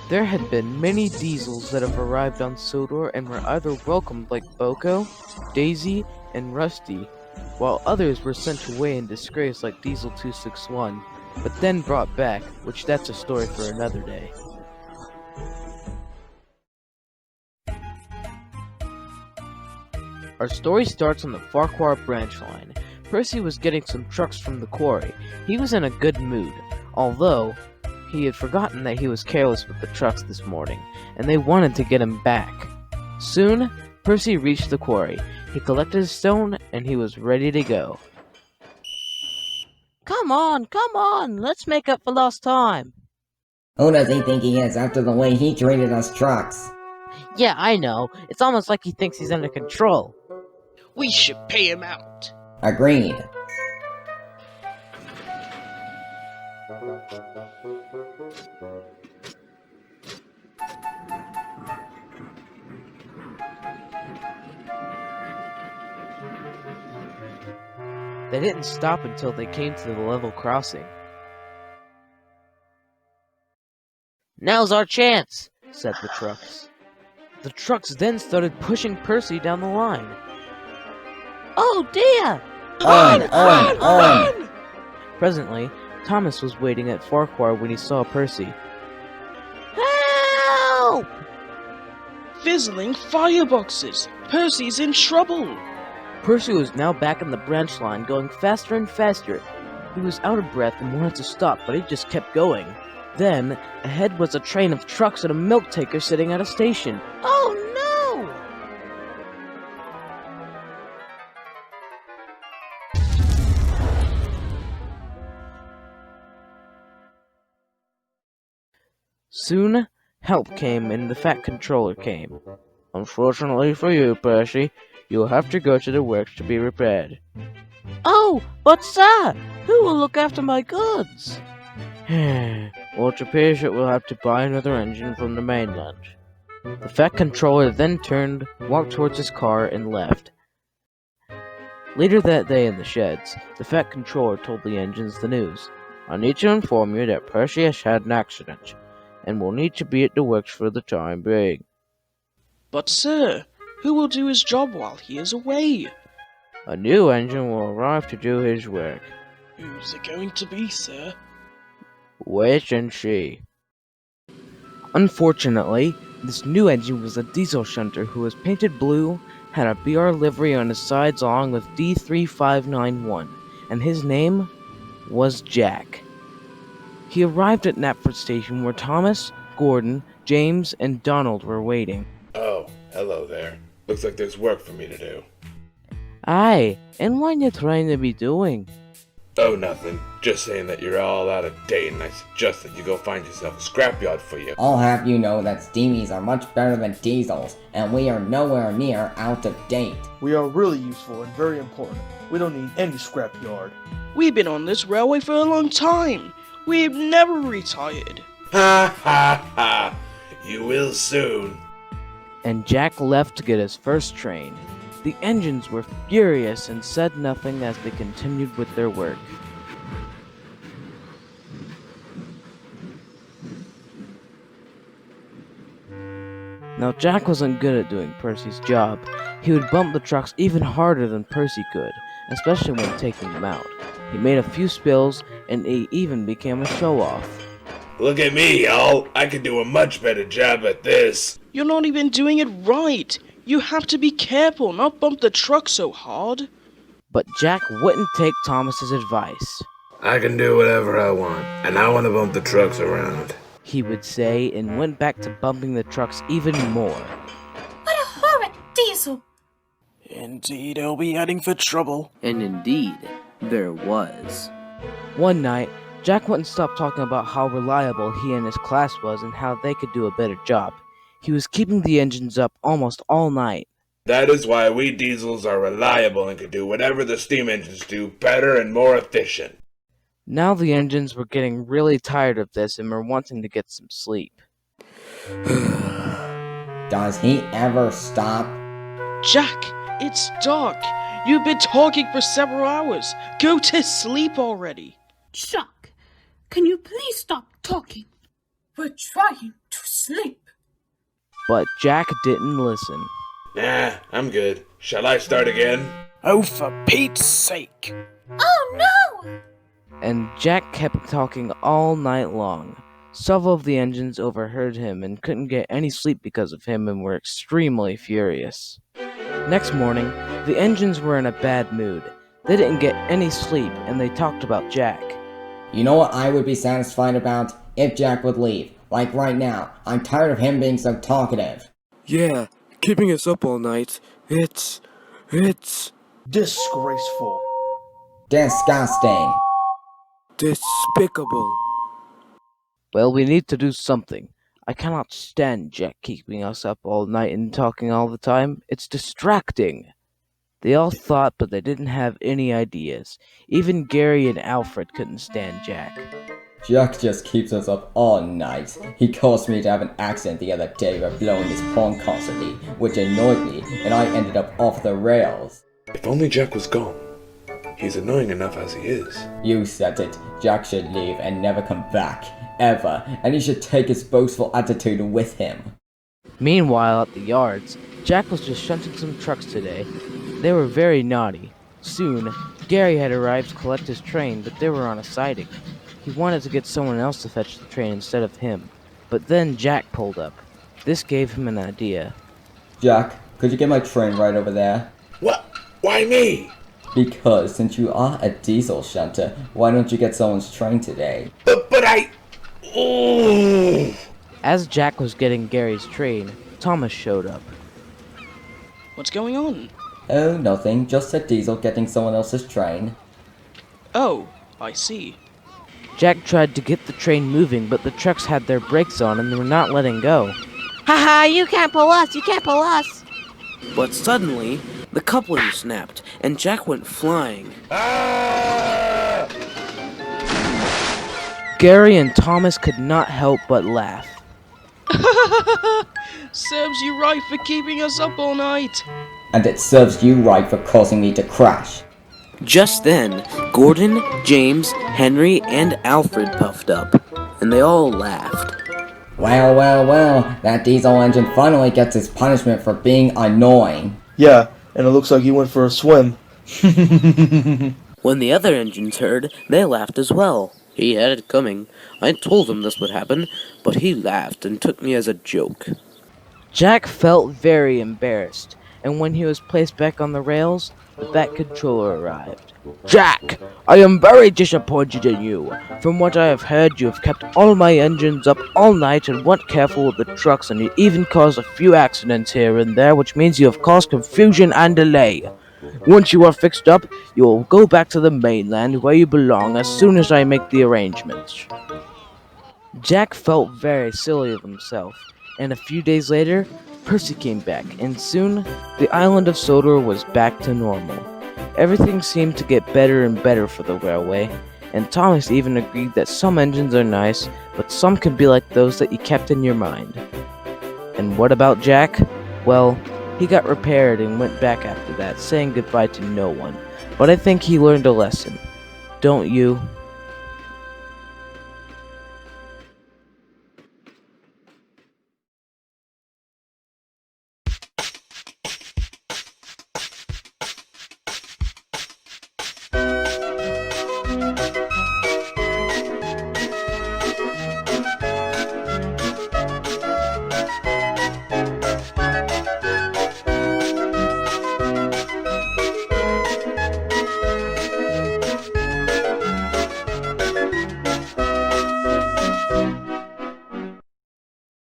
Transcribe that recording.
There had been many diesels that have arrived on Sodor and were either welcomed like Boko, Daisy, and Rusty, while others were sent away in disgrace like Diesel 261, but then brought back, which that's a story for another day. Our story starts on the Farquhar branch line. Percy was getting some trucks from the quarry. He was in a good mood, although he had forgotten that he was careless with the trucks this morning, and they wanted to get him back. Soon, Percy reached the quarry. He collected his stone, and he was ready to go. Come on, let's make up for lost time. Who does he think he is after the way he treated us trucks? Yeah, I know. It's almost like he thinks he's under control. We should pay him out. Agreed. They didn't stop until they came to the level crossing. Now's our chance, said the trucks. The trucks then started pushing Percy down the line. Oh dear! On! Presently, Thomas was waiting at Farquhar when he saw Percy. Help! Fizzling fireboxes! Percy's in trouble! Percy was now back in the branch line, going faster and faster. He was out of breath and wanted to stop, but he just kept going. Then, ahead was a train of trucks and a milk taker sitting at a station. Oh no! Soon, help came and the Fat Controller came. Unfortunately for you, Percy, you'll have to go to the works to be repaired. Oh, but sir, who will look after my goods? Well, it appears that we'll have to buy another engine from the mainland. The Fat Controller then turned, walked towards his car, and left. Later that day in the sheds, the Fat Controller told the engines the news. I need to inform you that Percy has had an accident, and will need to be at the works for the time being. But sir, who will do his job while he is away? A new engine will arrive to do his work. Who's it going to be, sir? Wait and see. Unfortunately, this new engine was a diesel shunter who was painted blue, had a BR livery on his sides along with D3591, and his name was Jack. He arrived at Knapford Station where Thomas, Gordon, James, and Donald were waiting. Oh, hello there. Looks like there's work for me to do. Aye, and what are you trying to be doing? Oh, nothing. Just saying that you're all out of date and I suggest that you go find yourself a scrapyard for you. I'll have you know that steamies are much better than diesels, and we are nowhere near out of date. We are really useful and very important. We don't need any scrapyard. We've been on this railway for a long time. We've never retired. Ha ha ha! You will soon. And Jack left to get his first train. The engines were furious and said nothing as they continued with their work. Now Jack wasn't good at doing Percy's job. He would bump the trucks even harder than Percy could, especially when taking them out. He made a few spills, and he even became a show-off. Look at me, y'all. I could do a much better job at this. You're not even doing it right. You have to be careful, not bump the truck so hard. But Jack wouldn't take Thomas's advice. I can do whatever I want, and I want to bump the trucks around, he would say, and went back to bumping the trucks even more. What a horrid diesel! Indeed, I'll be heading for trouble. And indeed, there was. One night, Jack wouldn't stop talking about how reliable he and his class was and how they could do a better job. He was keeping the engines up almost all night. That is why we diesels are reliable and can do whatever the steam engines do better and more efficient. Now the engines were getting really tired of this and were wanting to get some sleep. Does he ever stop? Jack, it's dark. You've been talking for several hours. Go to sleep already. Jack, can you please stop talking? We're trying to sleep. But Jack didn't listen. Nah, I'm good. Shall I start again? Oh, for Pete's sake! Oh no! And Jack kept talking all night long. Several of the engines overheard him and couldn't get any sleep because of him and were extremely furious. Next morning, the engines were in a bad mood. They didn't get any sleep and they talked about Jack. You know what I would be satisfied about? If Jack would leave. Like right now. I'm tired of him being so talkative. Yeah, keeping us up all night. It's Disgraceful. Disgusting. despicable. Well, we need to do something. I cannot stand Jack keeping us up all night and talking all the time. It's distracting. They all thought, but they didn't have any ideas. Even Gary and Alfred couldn't stand Jack. Jack just keeps us up all night. He caused me to have an accident the other day by blowing his horn constantly, which annoyed me, and I ended up off the rails. If only Jack was gone. He's annoying enough as he is. You said it. Jack should leave and never come back. Ever. And he should take his boastful attitude with him. Meanwhile, at the yards, Jack was just shunting some trucks today. They were very naughty. Soon, Gary had arrived to collect his train, but they were on a siding. He wanted to get someone else to fetch the train instead of him. But then Jack pulled up. This gave him an idea. Jack, could you get my train right over there? What? Why me? Because since you are a diesel shunter, why don't you get someone's train today? But I... Ooh. As Jack was getting Gary's train, Thomas showed up. What's going on? Oh, nothing. Just a diesel getting someone else's train. Oh, I see. Jack tried to get the train moving, but the trucks had their brakes on and they were not letting go. Haha, you can't pull us! You can't pull us! But suddenly, the coupling snapped, and Jack went flying. Ah! Gary and Thomas could not help but laugh. Serves you right for keeping us up all night. And it serves you right for causing me to crash. Just then, Gordon, James, Henry, and Alfred puffed up, and they all laughed. Well, well, well, that diesel engine finally gets his punishment for being annoying. Yeah, and it looks like he went for a swim. When the other engines heard, they laughed as well. He had it coming. I told him this would happen, but he laughed and took me as a joke. Jack felt very embarrassed, and when he was placed back on the rails, the Bat Controller arrived. Jack, I am very disappointed in you. From what I have heard, you have kept all my engines up all night and weren't careful with the trucks, and you even caused a few accidents here and there, which means you have caused confusion and delay. Once you are fixed up, you will go back to the mainland where you belong as soon as I make the arrangements. Jack felt very silly of himself, and a few days later, Percy came back, and soon, the island of Sodor was back to normal. Everything seemed to get better and better for the railway, and Thomas even agreed that some engines are nice, but some can be like those that you kept in your mind. And what about Jack? Well, he got repaired and went back after that, saying goodbye to no one. But I think he learned a lesson. Don't you?